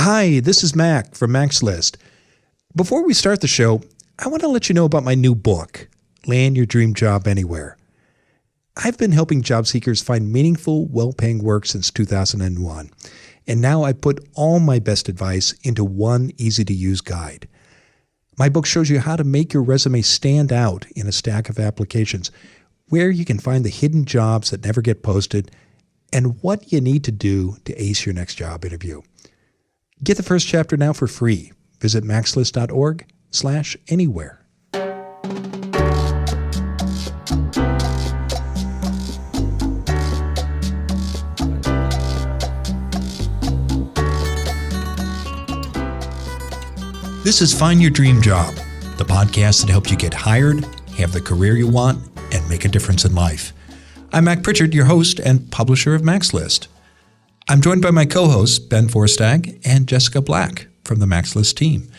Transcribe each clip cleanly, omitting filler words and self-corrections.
Hi, this is Mac from Mac's List. Before we start the show, I want to let you know about my new book, Land Your Dream Job Anywhere. I've been helping job seekers find meaningful, well-paying work since 2001, and now I put all my best advice into one easy-to-use guide. My book shows you how to make your resume stand out in a stack of applications, where you can find the hidden jobs that never get posted, and what you need to do to ace your next job interview. Get the first chapter now for free. Visit maxlist.org/anywhere. This is Find Your Dream Job, the podcast that helps you get hired, have the career you want, and make a difference in life. I'm Mac Pritchard, your host and publisher of Mac's List. I'm joined by my co-hosts, Ben Forstag and Jessica Black from the Mac's List team.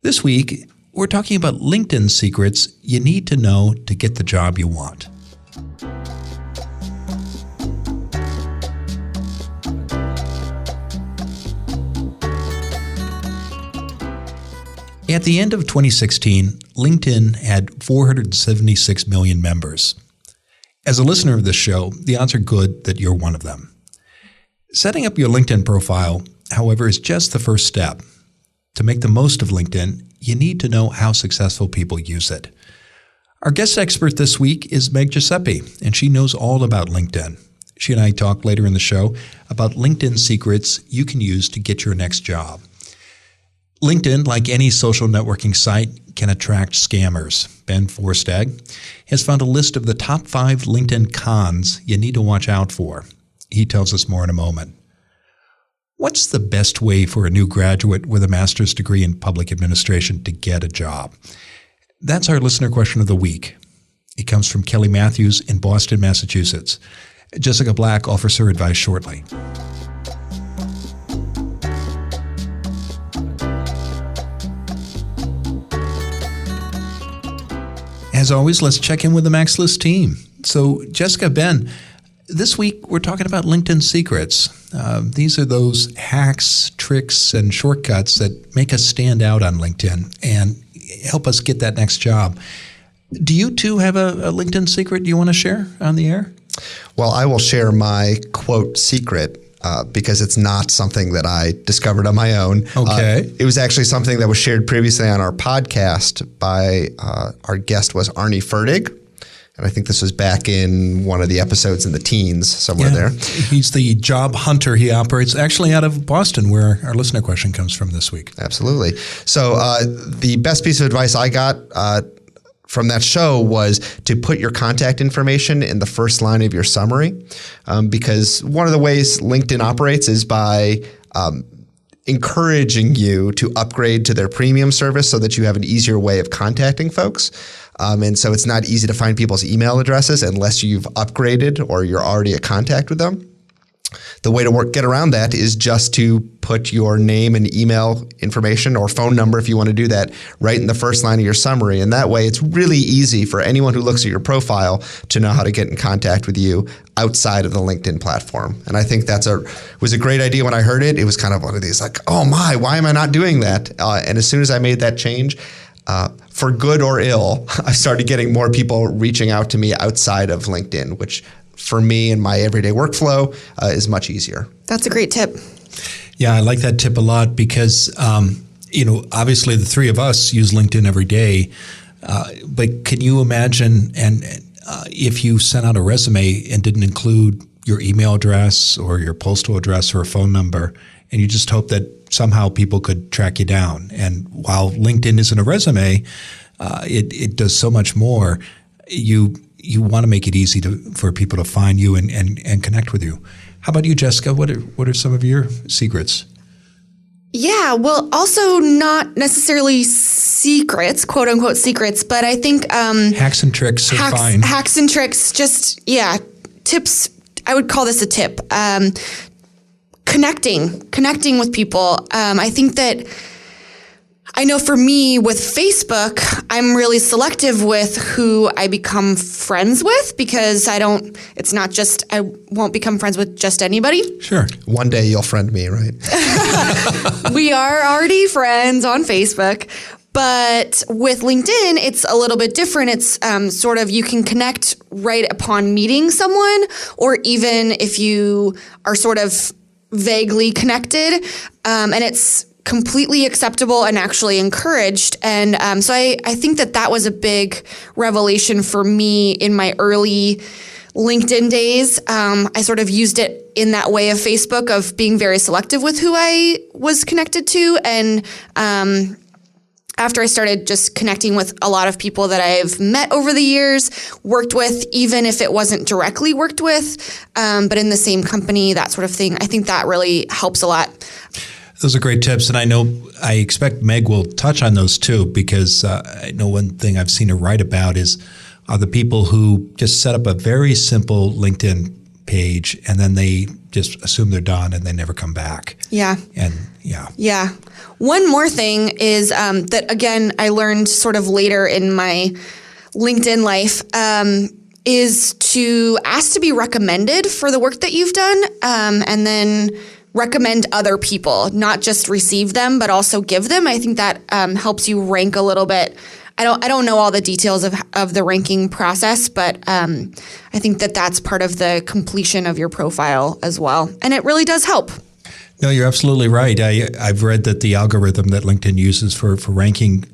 This week, we're talking about LinkedIn secrets you need to know to get the job you want. At the end of 2016, LinkedIn had 476 million members. As a listener of this show, the odds are good that you're one of them. Setting up your LinkedIn profile, however, is just the first step. To make the most of LinkedIn, you need to know how successful people use it. Our guest expert this week is Meg Guiseppi, and she knows all about LinkedIn. She and I talk later in the show about LinkedIn secrets you can use to get your next job. LinkedIn, like any social networking site, can attract scammers. Ben Forstag has found a list of the top 5 LinkedIn cons you need to watch out for. He tells us more in a moment. What's the best way for a new graduate with a master's degree in public administration to get a job? That's our listener question of the week. It comes from Kelly Matthews in Boston, Massachusetts. Jessica Black offers her advice shortly. As always, let's check in with the Mac's List team. So, Jessica, Ben, this week we're talking about LinkedIn secrets. These are those hacks, tricks, and shortcuts that make us stand out on LinkedIn and help us get that next job. Do you too have a LinkedIn secret you want to share on the air? Well, I will share my quote secret because it's not something that I discovered on my own. Okay. It was actually something that was shared previously on our podcast by our guest was Arnie Ferdig. And I think this was back in one of the episodes in the teens, somewhere there. He's the job hunter. He operates actually out of Boston, where our listener question comes from this week. Absolutely. So the best piece of advice I got from that show was to put your contact information in the first line of your summary, because one of the ways LinkedIn operates is by encouraging you to upgrade to their premium service so that you have an easier way of contacting folks. And so it's not easy to find people's email addresses unless you've upgraded or you're already in contact with them. The way to get around that is just to put your name and email information or phone number, if you want to do that, right in the first line of your summary. And that way it's really easy for anyone who looks at your profile to know how to get in contact with you outside of the LinkedIn platform. And I think was a great idea when I heard it. It was kind of one of these like, oh my, why am I not doing that? And as soon as I made that change, for good or ill, I started getting more people reaching out to me outside of LinkedIn, which for me and my everyday workflow is much easier. That's a great tip. Yeah, I like that tip a lot because, obviously the three of us use LinkedIn every day. But can you imagine if you sent out a resume and didn't include your email address or your postal address or a phone number, and you just hope that somehow people could track you down? And while LinkedIn isn't a resume, it does so much more. You want to make it easy for people to find you and connect with you. How about you, Jessica? What are some of your secrets? Yeah, well, also not necessarily secrets, quote unquote secrets, but I think hacks and tricks are fine. Hacks and tricks, just tips. I would call this a tip. Connecting with people. I think that I know for me with Facebook, I'm really selective with who I become friends with because I won't become friends with just anybody. Sure. One day you'll friend me, right? We are already friends on Facebook. But with LinkedIn, it's a little bit different. It's sort of you can connect right upon meeting someone, or even if you are sort of vaguely connected, and it's completely acceptable and actually encouraged. And so I think that was a big revelation for me in my early LinkedIn days. I sort of used it in that way of Facebook of being very selective with who I was connected to. And after I started just connecting with a lot of people that I've met over the years, worked with, even if it wasn't directly worked with, but in the same company, that sort of thing, I think that really helps a lot. Those are great tips, and I expect Meg will touch on those too, because I know one thing I've seen her write about is the people who just set up a very simple LinkedIn page and then they just assume they're done and they never come back. Yeah. And yeah. Yeah. One more thing is that, again, I learned sort of later in my LinkedIn life is to ask to be recommended for the work that you've done, and then recommend other people, not just receive them, but also give them. I think that helps you rank a little bit. I don't know all the details of the ranking process, but I think that's part of the completion of your profile as well. And it really does help. No, you're absolutely right. I've read that the algorithm that LinkedIn uses for ranking,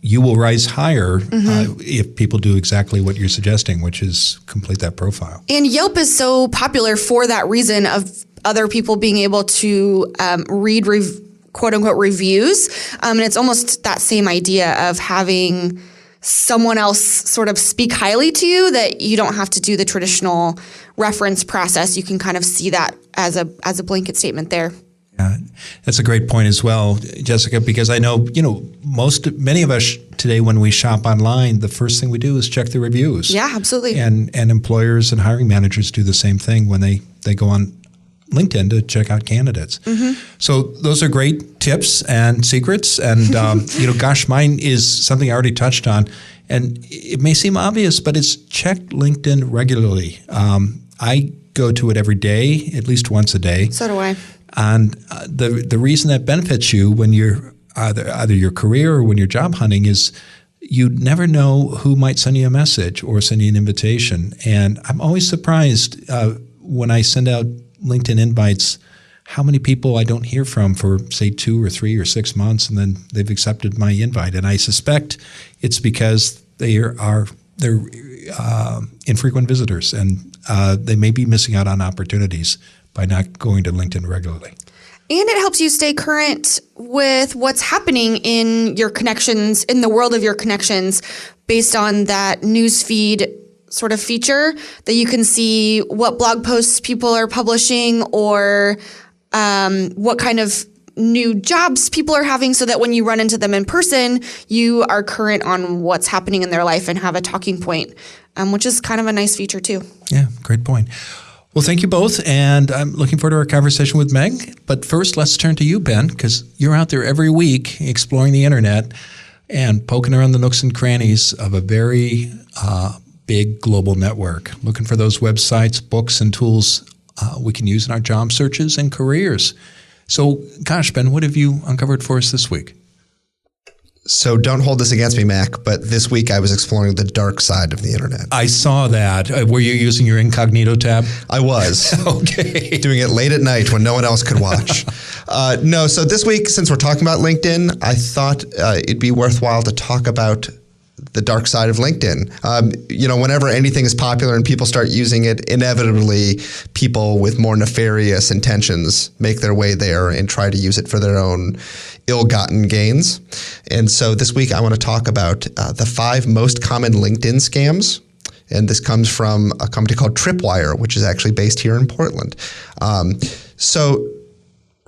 you will rise higher if people do exactly what you're suggesting, which is complete that profile. And Yelp is so popular for that reason of other people being able to read quote unquote reviews. And it's almost that same idea of having someone else sort of speak highly to you, that you don't have to do the traditional reference process. You can kind of see that as a blanket statement there. Yeah, that's a great point as well, Jessica, because I know, many of us today when we shop online, the first thing we do is check the reviews. Yeah, absolutely. And employers and hiring managers do the same thing when they go on LinkedIn to check out candidates. So those are great tips and secrets. And, mine is something I already touched on. And it may seem obvious, but it's check LinkedIn regularly. I go to it every day, at least once a day. So do I. And the reason that benefits you when you're either your career or when you're job hunting is you never know who might send you a message or send you an invitation. And I'm always surprised when I send out LinkedIn invites, how many people I don't hear from for, say, 2 or 3 or 6 months, and then they've accepted my invite. And I suspect it's because they're infrequent visitors, and they may be missing out on opportunities by not going to LinkedIn regularly. And it helps you stay current with what's happening in your connections, in the world of your connections, based on that newsfeed sort of feature that you can see what blog posts people are publishing or what kind of new jobs people are having, so that when you run into them in person, you are current on what's happening in their life and have a talking point, which is kind of a nice feature too. Yeah, great point. Well, thank you both, and I'm looking forward to our conversation with Meg. But first, let's turn to you, Ben, because you're out there every week exploring the internet and poking around the nooks and crannies of a very big global network, looking for those websites, books, and tools we can use in our job searches and careers. So, Ben, what have you uncovered for us this week? So don't hold this against me, Mac, but this week I was exploring the dark side of the internet. I saw that. Were you using your incognito tab? I was. Okay. Doing it late at night when no one else could watch. No, so this week, since we're talking about LinkedIn, I thought it'd be worthwhile to talk about the dark side of LinkedIn. Whenever anything is popular and people start using it, inevitably people with more nefarious intentions make their way there and try to use it for their own ill-gotten gains. And so this week I want to talk about the 5 most common LinkedIn scams. And this comes from a company called Tripwire, which is actually based here in Portland. So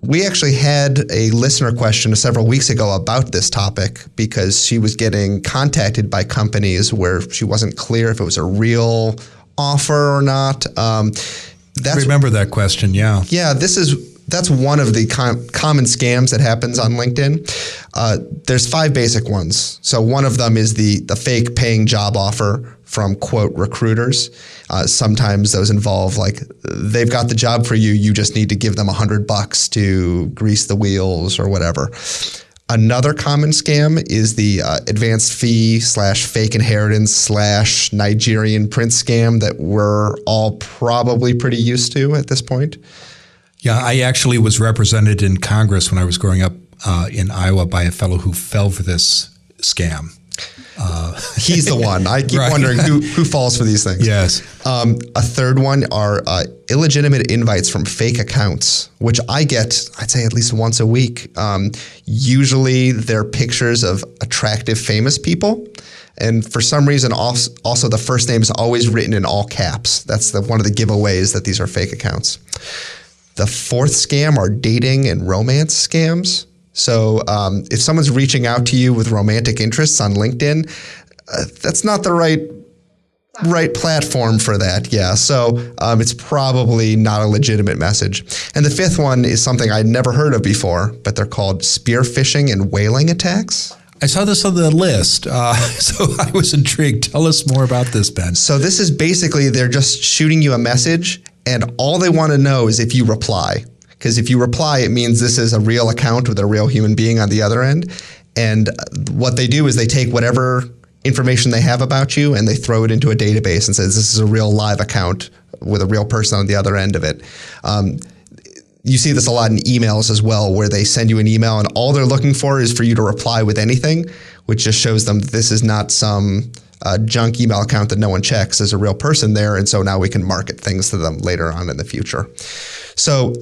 we actually had a listener question several weeks ago about this topic because she was getting contacted by companies where she wasn't clear if it was a real offer or not. I remember that question, yeah. Yeah, this is that's one of the common scams that happens on LinkedIn. There's 5 basic ones. So one of them is the fake paying job offer from, quote, recruiters. Sometimes those involve like they've got the job for you. You just need to give them $100 to grease the wheels or whatever. Another common scam is the advanced fee / fake inheritance / Nigerian prince scam that we're all probably pretty used to at this point. Yeah, I actually was represented in Congress when I was growing up in Iowa by a fellow who fell for this scam. He's the one. I keep wondering who falls for these things. Yes. A third one are illegitimate invites from fake accounts, which I get, I'd say at least once a week. Usually they're pictures of attractive, famous people. And for some reason, also the first name is always written in all caps. That's one of the giveaways that these are fake accounts. The fourth scam are dating and romance scams. So if someone's reaching out to you with romantic interests on LinkedIn, that's not the right platform for that. Yeah. So it's probably not a legitimate message. And the fifth one is something I'd never heard of before, but they're called spear phishing and whaling attacks. I saw this on the list, so I was intrigued. Tell us more about this, Ben. So this is basically they're just shooting you a message, and all they want to know is if you reply. Because if you reply, it means this is a real account with a real human being on the other end. And what they do is they take whatever information they have about you and they throw it into a database and says this is a real live account with a real person on the other end of it. You see this a lot in emails as well, where they send you an email and all they're looking for is for you to reply with anything, which just shows them that this is not some junk email account that no one checks. There's a real person there, and so now we can market things to them later on in the future. So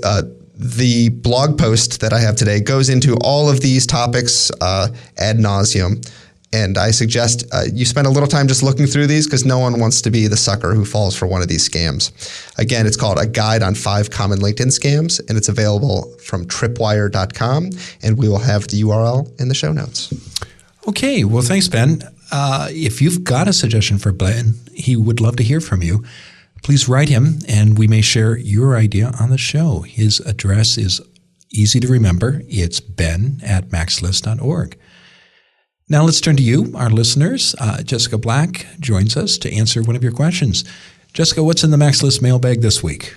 the blog post that I have today goes into all of these topics ad nauseum. And I suggest you spend a little time just looking through these because no one wants to be the sucker who falls for one of these scams. Again, it's called A Guide on 5 Common LinkedIn Scams, and it's available from tripwire.com, and we will have the URL in the show notes. Okay. Well, thanks, Ben. If you've got a suggestion for Ben, he would love to hear from you. Please write him, and we may share your idea on the show. His address is easy to remember. It's ben@maxlist.org. Now let's turn to you, our listeners. Jessica Black joins us to answer one of your questions. Jessica, what's in the Max List mailbag this week?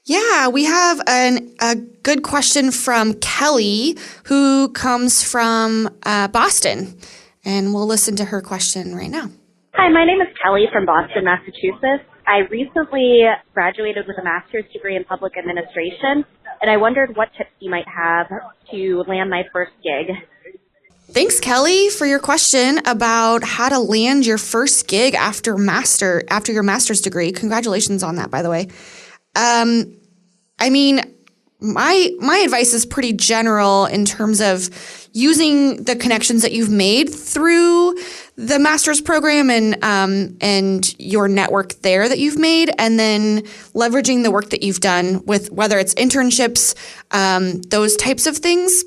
Yeah, we have a good question from Kelly, who comes from Boston. And we'll listen to her question right now. Hi, my name is Kelly from Boston, Massachusetts. I recently graduated with a master's degree in public administration, and I wondered what tips you might have to land my first gig. Thanks, Kelly, for your question about how to land your first gig after your master's degree. Congratulations on that, by the way. I mean, my advice is pretty general in terms of using the connections that you've made through the master's program and your network there that you've made, and then leveraging the work that you've done with whether it's internships, those types of things.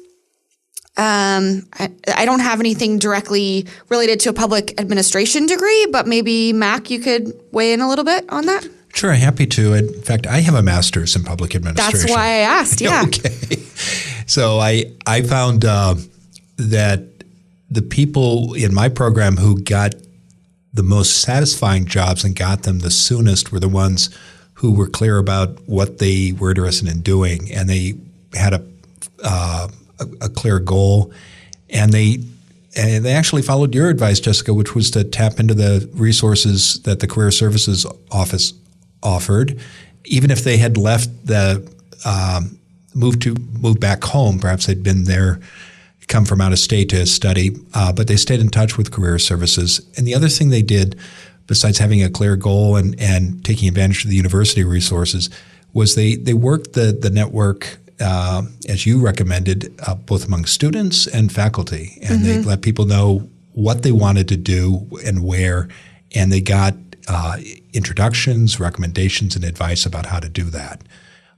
I don't have anything directly related to a public administration degree, but maybe Mac, you could weigh in a little bit on that. Sure, happy to. In fact, I have a master's in public administration. That's why I asked, yeah. Okay. So I found that the people in my program who got the most satisfying jobs and got them the soonest were the ones who were clear about what they were interested in doing, and they had a clear goal, and they actually followed your advice, Jessica, which was to tap into the resources that the Career Services Office offered, even if they had left moved back home. Perhaps they'd been there, come from out of state to study, but they stayed in touch with Career Services. And the other thing they did, besides having a clear goal and taking advantage of the university resources, was they worked the network. As you recommended, both among students and faculty. And they let people know what they wanted to do and where, and they got introductions, recommendations, and advice about how to do that.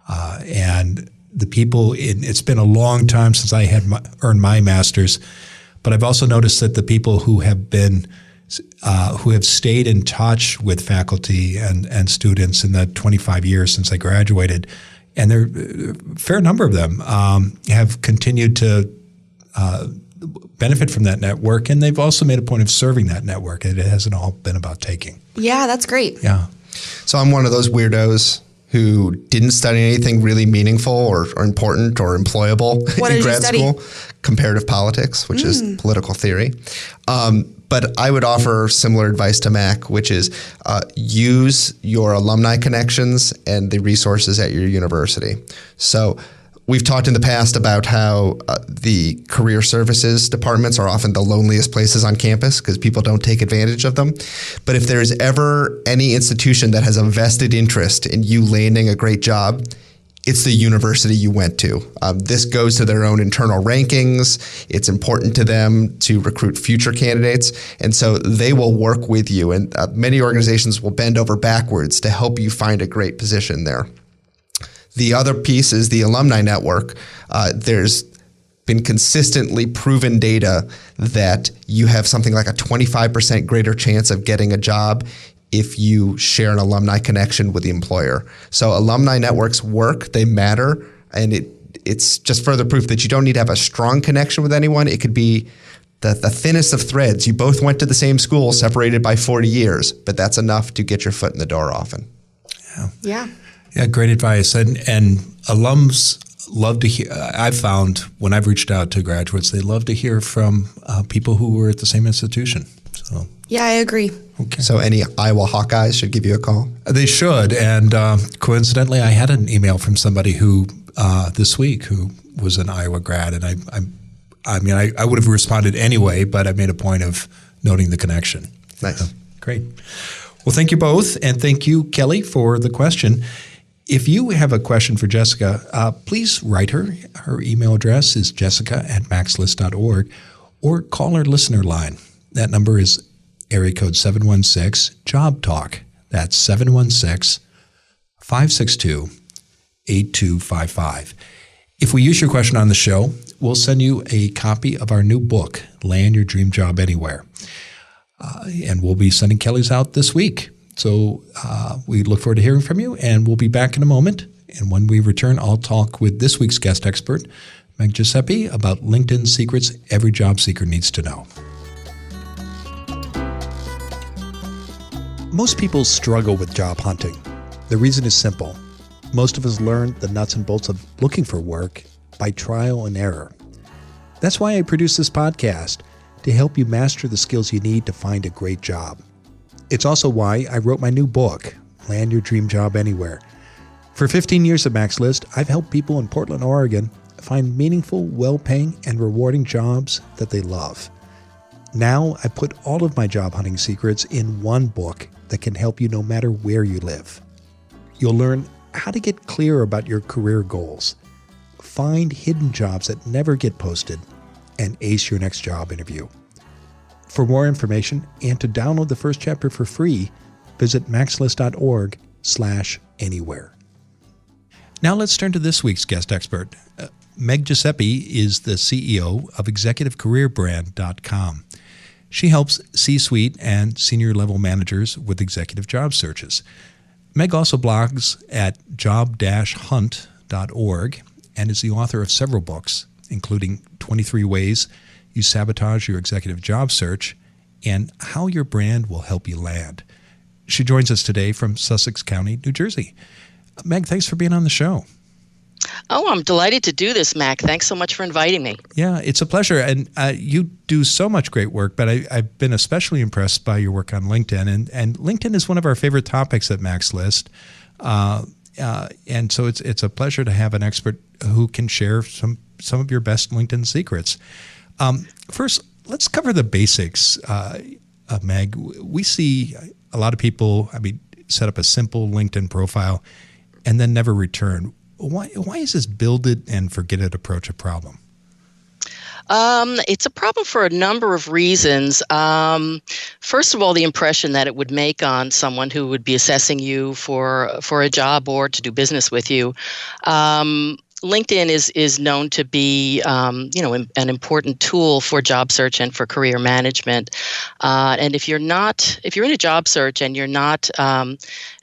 And the people, it's been a long time since I had earned my master's, but I've also noticed that the people who have stayed in touch with faculty and students in the 25 years since I graduated And there, a fair number of them have continued to benefit from that network, and they've also made a point of serving that network. It hasn't all been about taking. Yeah, that's great. Yeah. So I'm one of those weirdos who didn't study anything really meaningful or important or employable in grad school. Comparative politics, which is political theory. But I would offer similar advice to Mac, which is use your alumni connections and the resources at your university. So we've talked in the past about how the career services departments are often the loneliest places on campus because people don't take advantage of them. But if there's ever any institution that has a vested interest in you landing a great job, it's the university you went to. This goes to their own internal rankings. It's important to them to recruit future candidates. And so they will work with you. And many organizations will bend over backwards to help you find a great position there. The other piece is the alumni network. There's been consistently proven data that you have something like a 25% greater chance of getting a job if you share an alumni connection with the employer. So alumni networks work, they matter, and it's just further proof that you don't need to have a strong connection with anyone. It could be the thinnest of threads. You both went to the same school, separated by 40 years, but that's enough to get your foot in the door often. Yeah. Yeah, great advice. And alums love to hear. I've found when I've reached out to graduates, they love to hear from people who were at the same institution. So Yeah, I agree. okay. So any Iowa Hawkeyes should give you a call. They should. And coincidentally, I had an email from somebody who this week who was an Iowa grad, and I would have responded anyway, but I made a point of noting the connection. Nice. Great. Well, thank you both, and thank you, Kelly, for the question. If you have a question for Jessica, please write her. Her email address is jessica@maxlist.org, or call our listener line. That number is area code 716-JOB-TALK. That's 716-562-8255. If we use your question on the show, we'll send you a copy of our new book, Land Your Dream Job Anywhere. And we'll be sending Kelly's out this week. So we look forward to hearing from you, and we'll be back in a moment. And when we return, I'll talk with this week's guest expert, Meg Guiseppi, about LinkedIn secrets every job seeker needs to know. Most people struggle with job hunting. The reason is simple. Most of us learn the nuts and bolts of looking for work by trial and error. That's why I produce this podcast, to help you master the skills you need to find a great job. It's also why I wrote my new book, Land Your Dream Job Anywhere. For 15 years at MaxList, I've helped people in Portland, Oregon find meaningful, well-paying, and rewarding jobs that they love. Now, I put all of my job hunting secrets in one book that can help you no matter where you live. You'll learn how to get clear about your career goals, find hidden jobs that never get posted, and ace your next job interview. For more information and to download the first chapter for free, visit maxlist.org/anywhere. Now let's turn to this week's guest expert. Meg Guiseppi is the CEO of ExecutiveCareerBrand.com. She helps C-suite and senior level managers with executive job searches. Meg also blogs at job-hunt.org and is the author of several books, including 23 Ways You Sabotage Your Executive Job Search and How Your Brand Will Help You Land. She joins us today from Sussex County, New Jersey. Meg, thanks for being on the show. Oh, I'm delighted to do this, Mac. Thanks so much for inviting me. Yeah, it's a pleasure. And you do so much great work, but I've been especially impressed by your work on LinkedIn. And LinkedIn is one of our favorite topics at MaxList. And so it's a pleasure to have an expert who can share some of your best LinkedIn secrets. First, let's cover the basics, Meg. We see a lot of people, set up a simple LinkedIn profile and then never return. Why is this build it and forget it approach a problem? It's a problem for a number of reasons. First of all, the impression that it would make on someone who would be assessing you for a job or to do business with you. LinkedIn is known to be, an important tool for job search and for career management. And if you're in a job search and you're not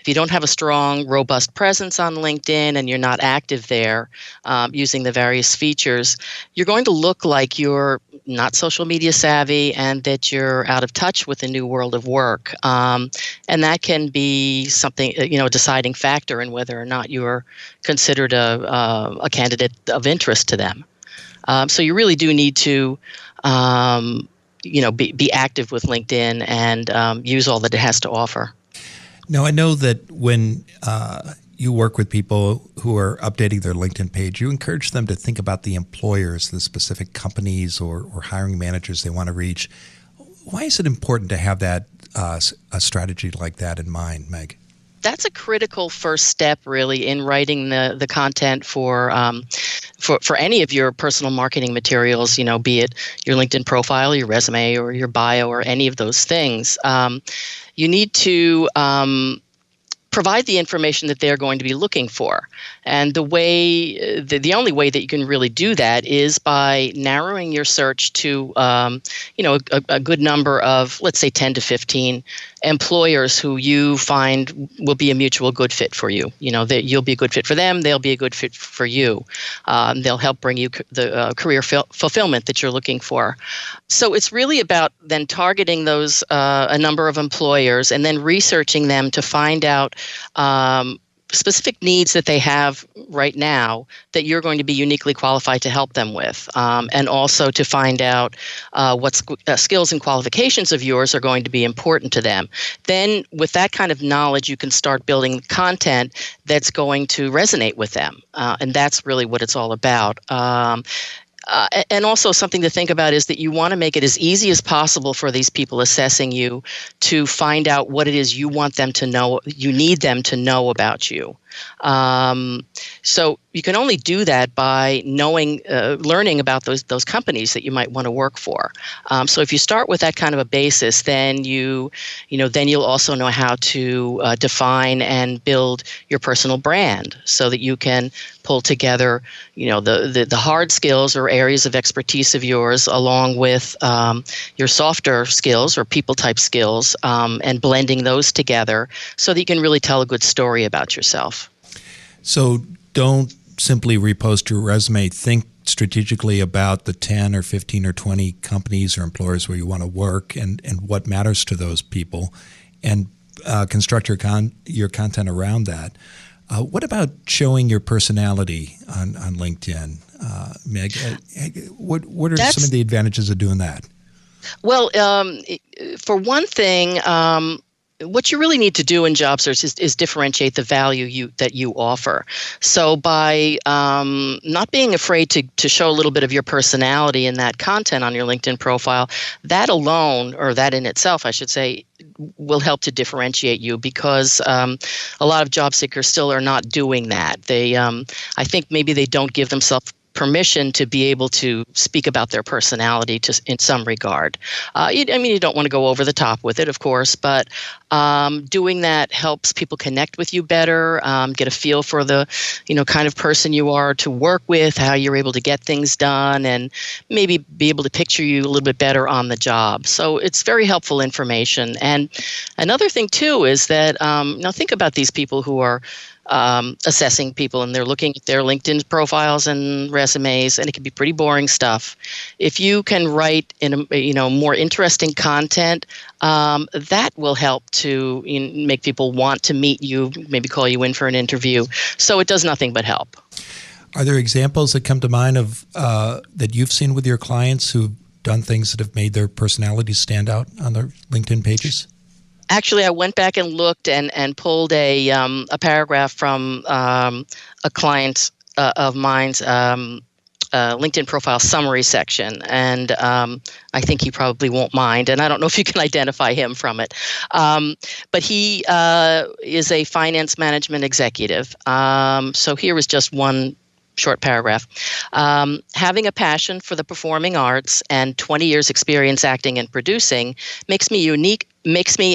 If you don't have a strong, robust presence on LinkedIn and you're not active there using the various features, you're going to look like you're not social media savvy and that you're out of touch with the new world of work. And that can be something, a deciding factor in whether or not you're considered a candidate of interest to them. So you really do need to, be active with LinkedIn and use all that it has to offer. Now, I know that when you work with people who are updating their LinkedIn page, you encourage them to think about the employers, the specific companies or hiring managers they want to reach. Why is it important to have that a strategy like that in mind, Meg? That's a critical first step, really, in writing the content for any of your personal marketing materials. Be it your LinkedIn profile, your resume, or your bio, or any of those things. You need to provide the information that they're going to be looking for. And the only way that you can really do that is by narrowing your search to, a good number of, let's say, 10 to 15 employers who you find will be a mutual good fit for you. That you'll be a good fit for them, they'll be a good fit for you. They'll help bring you the career fulfillment that you're looking for. So it's really about then targeting those a number of employers and then researching them to find out specific needs that they have right now that you're going to be uniquely qualified to help them with, and also to find out what skills and qualifications of yours are going to be important to them. Then with that kind of knowledge, you can start building content that's going to resonate with them, and that's really what it's all about. And also something to think about is that you want to make it as easy as possible for these people assessing you to find out what it is you want them to know, you need them to know about you. So you can only do that by learning about those companies that you might want to work for. So if you start with that kind of a basis, then you'll also know how to define and build your personal brand so that you can pull together, the hard skills or areas of expertise of yours along with your softer skills or people type skills, and blending those together so that you can really tell a good story about yourself. So don't simply repost your resume. Think strategically about the 10 or 15 or 20 companies or employers where you want to work and what matters to those people, and construct your content around that. What about showing your personality on LinkedIn, Meg? What are some of the advantages of doing that? Well, for one thing, what you really need to do in job search is differentiate the value that you offer. So by not being afraid to show a little bit of your personality in that content on your LinkedIn profile, that alone, or that in itself, I should say, will help to differentiate you, because a lot of job seekers still are not doing that. They, I think maybe they don't give themselves permission to be able to speak about their personality in some regard. You don't want to go over the top with it, of course, but doing that helps people connect with you better, get a feel for the, kind of person you are to work with, how you're able to get things done, and maybe be able to picture you a little bit better on the job. So it's very helpful information. And another thing, too, is that, think about these people who are assessing people, and they're looking at their LinkedIn profiles and resumes, and it can be pretty boring stuff. If you can write in more interesting content, that will help to make people want to meet you, maybe call you in for an interview. So it does nothing but help. Are there examples that come to mind of that you've seen with your clients who've done things that have made their personalities stand out on their LinkedIn pages? Actually, I went back and looked and pulled a paragraph from a client of mine's LinkedIn profile summary section, and I think he probably won't mind, and I don't know if you can identify him from it. But he is a finance management executive. So here is just one short paragraph. Having a passion for the performing arts and 20 years experience acting and producing makes me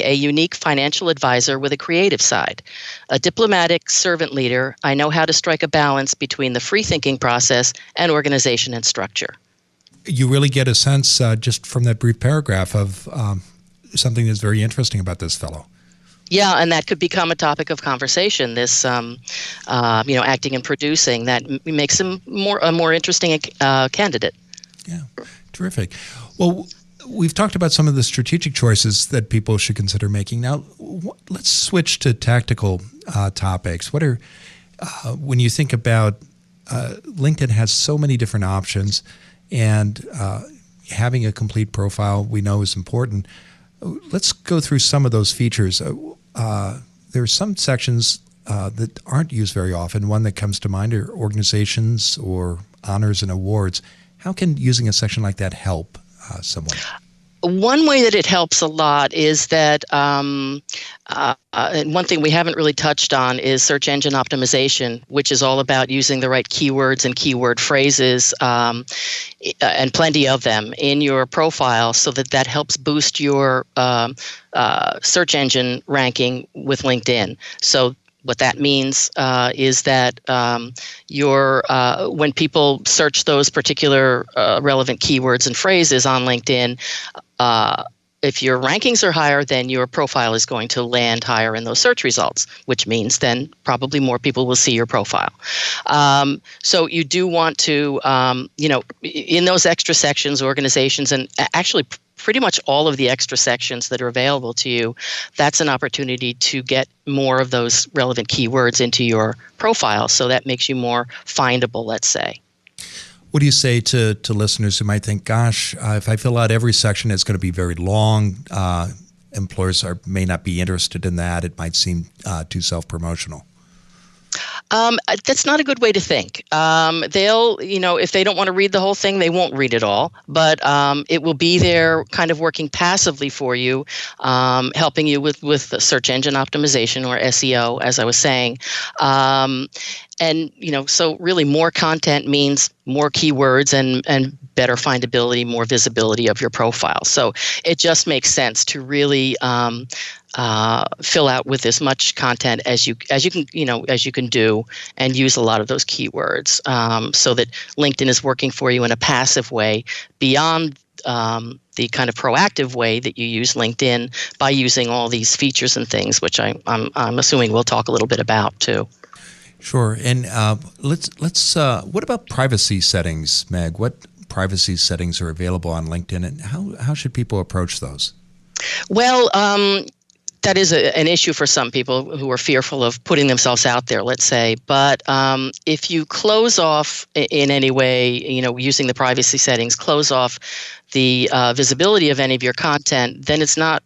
a unique financial advisor with a creative side. A diplomatic servant leader, I know how to strike a balance between the free thinking process and organization and structure. You really get a sense just from that brief paragraph of something that's very interesting about this fellow. Yeah, and that could become a topic of conversation. This, acting and producing, that makes him a more interesting candidate. Yeah, terrific. Well, we've talked about some of the strategic choices that people should consider making. Now, let's switch to tactical topics. What are when you think about LinkedIn has so many different options, and having a complete profile we know is important. Let's go through some of those features. There are some sections that aren't used very often. One that comes to mind are organizations or honors and awards. How can using a section like that help someone? One way that it helps a lot is that, and one thing we haven't really touched on is search engine optimization, which is all about using the right keywords and keyword phrases, and plenty of them in your profile, so that helps boost your search engine ranking with LinkedIn. So what that means is that when people search those particular relevant keywords and phrases on LinkedIn, if your rankings are higher, then your profile is going to land higher in those search results, which means then probably more people will see your profile. So you do want to, in those extra sections, organizations, and actually pretty much all of the extra sections that are available to you, that's an opportunity to get more of those relevant keywords into your profile. So that makes you more findable, let's say. What do you say to listeners who might think, gosh, if I fill out every section, it's going to be very long. Employers may not be interested in that. It might seem too self-promotional. That's not a good way to think. They'll, if they don't want to read the whole thing, they won't read it all. But it will be there kind of working passively for you, helping you with search engine optimization, or SEO, as I was saying. And, so really more content means more keywords and better findability, more visibility of your profile. So it just makes sense to really fill out with as much content as you can do, and use a lot of those keywords, so that LinkedIn is working for you in a passive way beyond the kind of proactive way that you use LinkedIn by using all these features and things, which I'm assuming we'll talk a little bit about too. Sure. And let's. What about privacy settings, Meg? What privacy settings are available on LinkedIn, and how should people approach those? Well, that is an issue for some people who are fearful of putting themselves out there, let's say. But if you close off in any way, using the privacy settings, close off the visibility of any of your content, then it's not.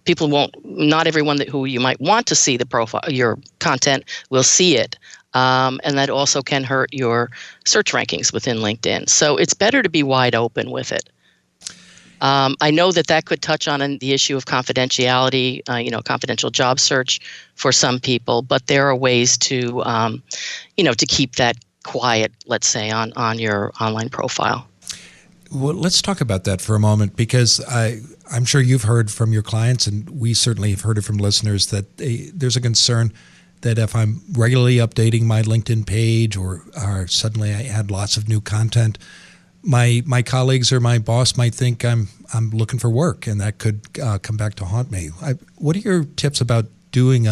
People won't. Not everyone who you might want to see the profile, your content, will see it, and that also can hurt your search rankings within LinkedIn. So it's better to be wide open with it. I know that could touch on the issue of confidentiality, confidential job search for some people, but there are ways to, to keep that quiet, let's say, on your online profile. Well, let's talk about that for a moment, because I'm sure you've heard from your clients, and we certainly have heard it from listeners, that there's a concern that if I'm regularly updating my LinkedIn page or suddenly I add lots of new content, my colleagues or my boss might think I'm looking for work, and that could come back to haunt me. What are your tips about doing,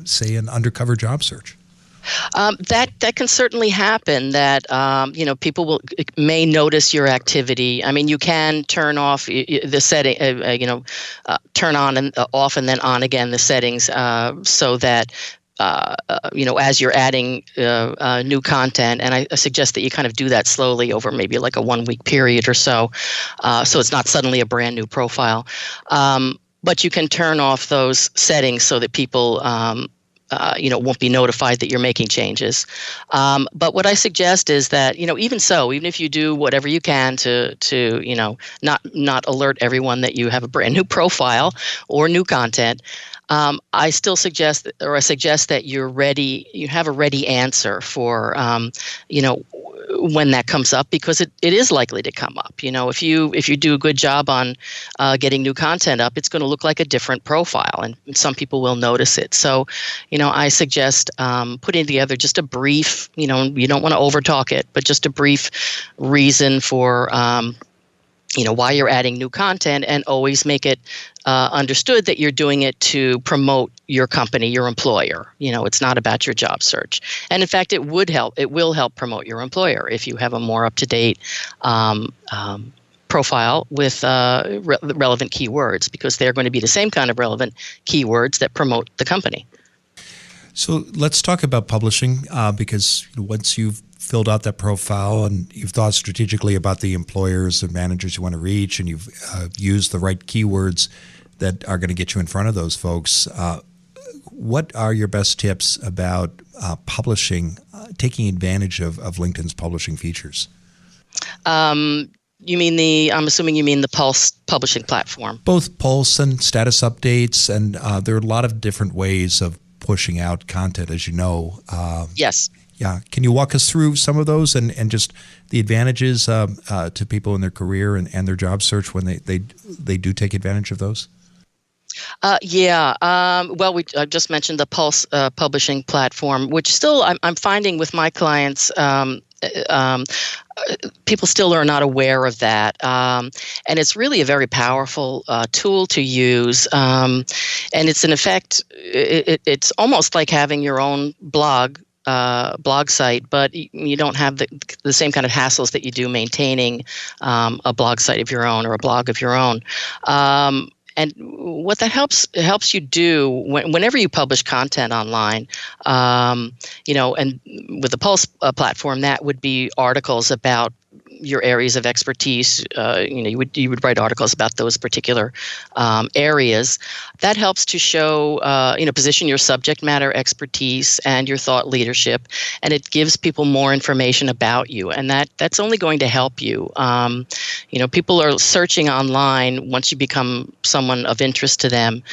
say, an undercover job search? That can certainly happen. That people may notice your activity. I mean, you can turn off the setting, turn on and off and then on again the settings, so that as you're adding new content, and I suggest that you kind of do that slowly over maybe like a 1 week period or so it's not suddenly a brand new profile. But you can turn off those settings so that people won't be notified that you're making changes. But what I suggest is that, even if you do whatever you can to not alert everyone that you have a brand new profile or new content, I still suggest that you're ready. You have a ready answer for, when that comes up, because it is likely to come up. If you do a good job on getting new content up, it's going to look like a different profile, and some people will notice it. So, I suggest putting together just a brief. You don't want to overtalk it, but just a brief reason for why you're adding new content, and always make it understood that you're doing it to promote your company, your employer. It's not about your job search. And in fact, it will help promote your employer if you have a more up-to-date profile with relevant keywords, because they're going to be the same kind of relevant keywords that promote the company. So let's talk about publishing, because once you've filled out that profile and you've thought strategically about the employers and managers you want to reach, and you've used the right keywords that are going to get you in front of those folks, what are your best tips about publishing, taking advantage of LinkedIn's publishing features? I'm assuming you mean the Pulse publishing platform. Both Pulse and status updates, and there are a lot of different ways of pushing out content, as you know. Yes. Yeah. Can you walk us through some of those and just the advantages to people in their career and their job search when they do take advantage of those? Well, I just mentioned the Pulse publishing platform, which still I'm finding with my clients, people still are not aware of that. And it's really a very powerful tool to use. And it's in effect, it's almost like having your own blog site, but you don't have the same kind of hassles that you do maintaining a blog site of your own or a blog of your own. And what that helps you do whenever you publish content online, and with the Pulse platform, that would be articles about your areas of expertise. You would write articles about those particular areas. That helps to show, position your subject matter expertise and your thought leadership, and it gives people more information about you, and that's only going to help you. People are searching online. Once you become someone of interest to them,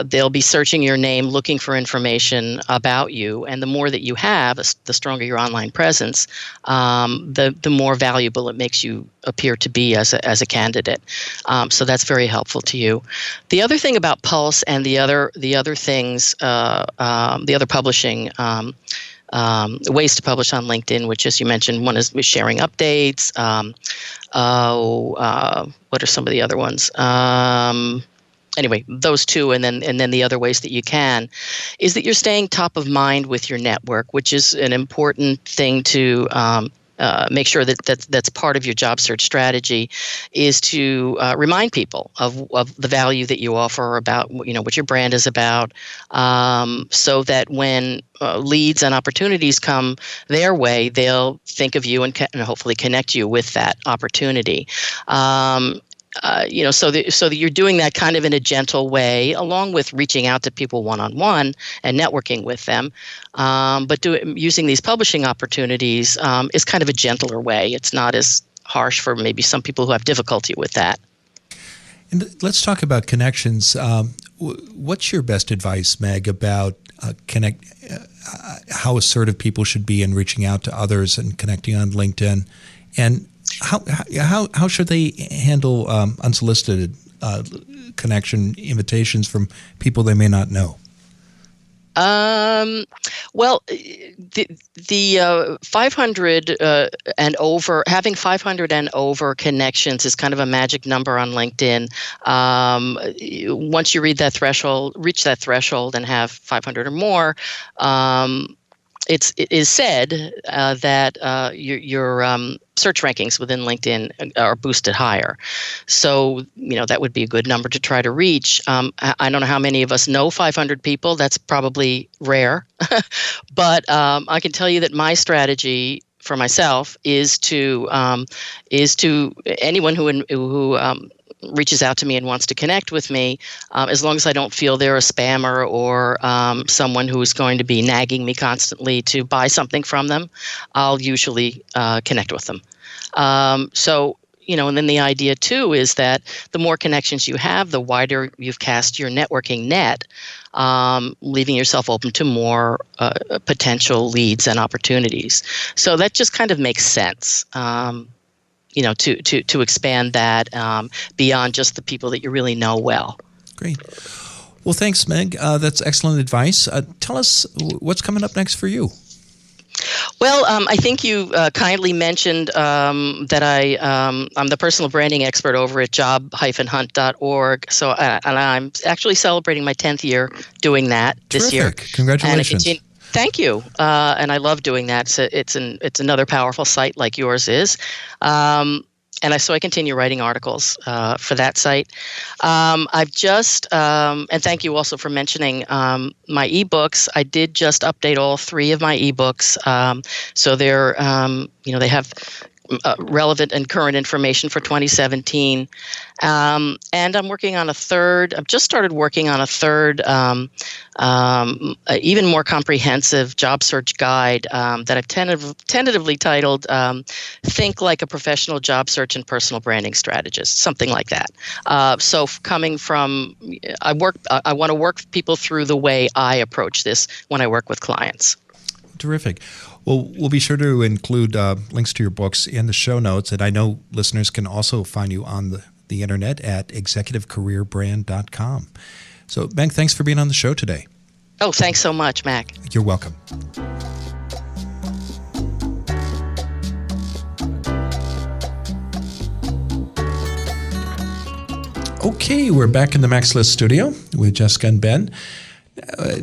they'll be searching your name, looking for information about you, and the more that you have, the stronger your online presence, the more valuable it makes you appear to be as a candidate. So that's very helpful to you. The other thing about Pulse and the other things, the other publishing ways to publish on LinkedIn, which, as you mentioned, one is sharing updates. What are some of the other ones? Anyway, those two, and then the other ways that you can, is that you're staying top of mind with your network, which is an important thing to make sure that's part of your job search strategy, is to remind people of the value that you offer, about what your brand is about, so that when leads and opportunities come their way, they'll think of you and hopefully connect you with that opportunity. So that you're doing that kind of in a gentle way, along with reaching out to people one-on-one and networking with them. But using these publishing opportunities is kind of a gentler way. It's not as harsh for maybe some people who have difficulty with that. And let's talk about connections. What's your best advice, Meg, about how assertive people should be in reaching out to others and connecting on LinkedIn? And how should they handle unsolicited connection invitations from people they may not know? Well, the 500 and over, having 500 and over connections is kind of a magic number on LinkedIn. Once you reach that threshold and have 500 or more, it is said that your search rankings within LinkedIn are boosted higher. So, that would be a good number to try to reach. I don't know how many of us know 500 people. That's probably rare. But I can tell you that my strategy for myself is to anyone who reaches out to me and wants to connect with me, as long as I don't feel they're a spammer or someone who is going to be nagging me constantly to buy something from them, I'll usually connect with them. And then the idea too is that the more connections you have, the wider you've cast your networking net, leaving yourself open to more potential leads and opportunities. So that just kind of makes sense. To expand that beyond just the people that you really know well. Great. Well, thanks, Meg. That's excellent advice. Tell us what's coming up next for you. Well, I think you kindly mentioned that I'm the personal branding expert over at job-hunt.org. So, and I'm actually celebrating my 10th year doing that this year. Terrific. Congratulations. Thank you. And I love doing that. It's another powerful site like yours is. So I continue writing articles for that site. I've just, and thank you also for mentioning my ebooks. I did just update all 3 of my ebooks, so they're, they have relevant and current information for 2017. And I'm working on a third. I've just started working on a third, even more comprehensive job search guide that I've tentatively titled "Think Like a Professional Job Search and Personal Branding Strategist," something like that. So coming from, I want to work people through the way I approach this when I work with clients. Terrific. Well, we'll be sure to include links to your books in the show notes. And I know listeners can also find you on the internet at executivecareerbrand.com. So, Meg, thanks for being on the show today. Oh, thanks so much, Mac. You're welcome. Okay, we're back in the Max List studio with Jessica and Ben.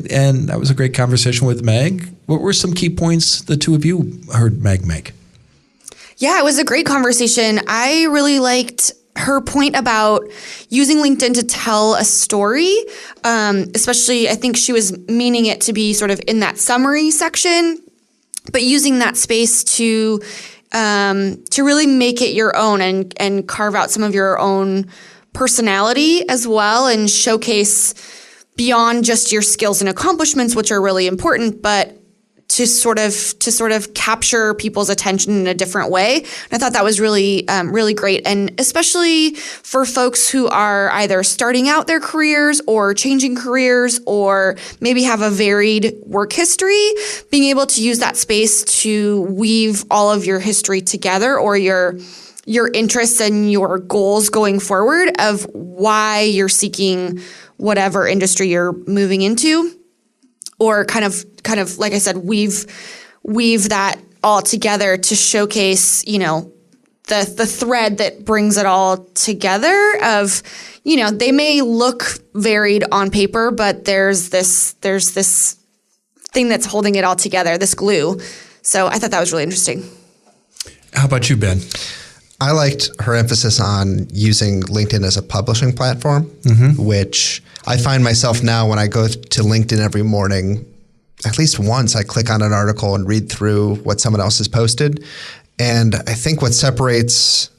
And that was a great conversation with Meg. What were some key points the two of you heard Meg make? Yeah, it was a great conversation. I really liked her point about using LinkedIn to tell a story, especially I think she was meaning it to be sort of in that summary section, but using that space to really make it your own and carve out some of your own personality as well and showcase beyond just your skills and accomplishments, which are really important, but to sort of capture people's attention in a different way. And I thought that was really, really great. And especially for folks who are either starting out their careers or changing careers or maybe have a varied work history, being able to use that space to weave all of your history together or your interests and your goals going forward of why you're seeking whatever industry you're moving into, or kind of like I said, weave that all together to showcase, the thread that brings it all together of, they may look varied on paper, but there's this thing that's holding it all together, this glue. So I thought that was really interesting. How about you, Ben? I liked her emphasis on using LinkedIn as a publishing platform, which I find myself now when I go to LinkedIn every morning, at least once I click on an article and read through what someone else has posted. And I think what separates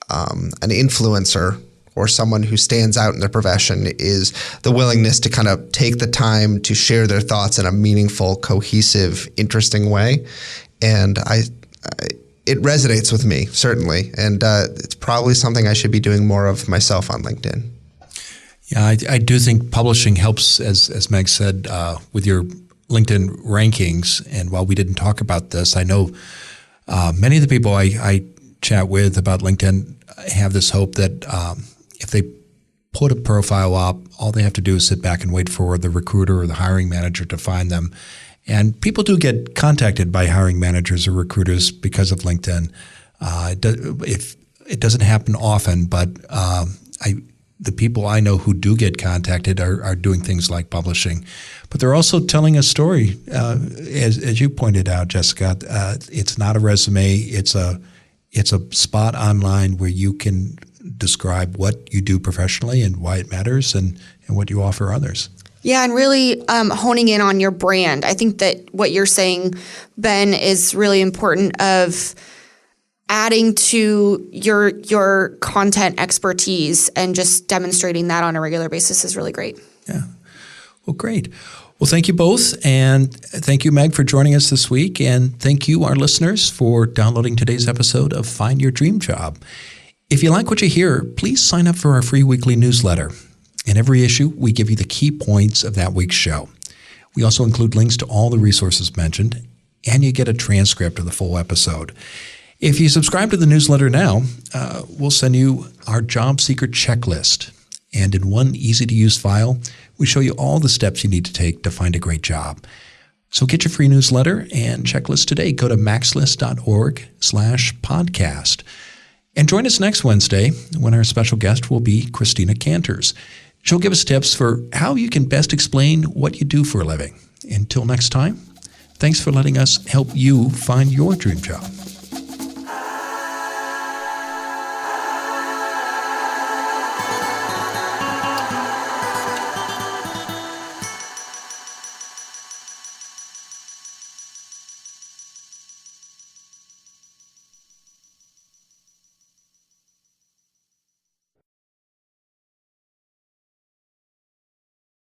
an influencer or someone who stands out in their profession is the willingness to kind of take the time to share their thoughts in a meaningful, cohesive, interesting way. And it resonates with me, certainly. And it's probably something I should be doing more of myself on LinkedIn. Yeah, I do think publishing helps, as Meg said, with your LinkedIn rankings. And while we didn't talk about this, I know many of the people I chat with about LinkedIn have this hope that if they put a profile up, all they have to do is sit back and wait for the recruiter or the hiring manager to find them. And people do get contacted by hiring managers or recruiters because of LinkedIn. It doesn't happen often, but the people I know who do get contacted are doing things like publishing. But they're also telling a story, as you pointed out, Jessica. It's not a resume. It's a spot online where you can describe what you do professionally and why it matters and what you offer others. Yeah, and really honing in on your brand. I think that what you're saying, Ben, is really important of adding to your content expertise and just demonstrating that on a regular basis is really great. Yeah. Well, great. Well, thank you both. And thank you, Meg, for joining us this week. And thank you, our listeners, for downloading today's episode of Find Your Dream Job. If you like what you hear, please sign up for our free weekly newsletter. In every issue, we give you the key points of that week's show. We also include links to all the resources mentioned, and you get a transcript of the full episode. If you subscribe to the newsletter now, we'll send you our job seeker checklist. And in one easy-to-use file, we show you all the steps you need to take to find a great job. So get your free newsletter and checklist today. Go to maxlist.org/podcast. And join us next Wednesday when our special guest will be Christina Canters. She'll give us tips for how you can best explain what you do for a living. Until next time, thanks for letting us help you find your dream job.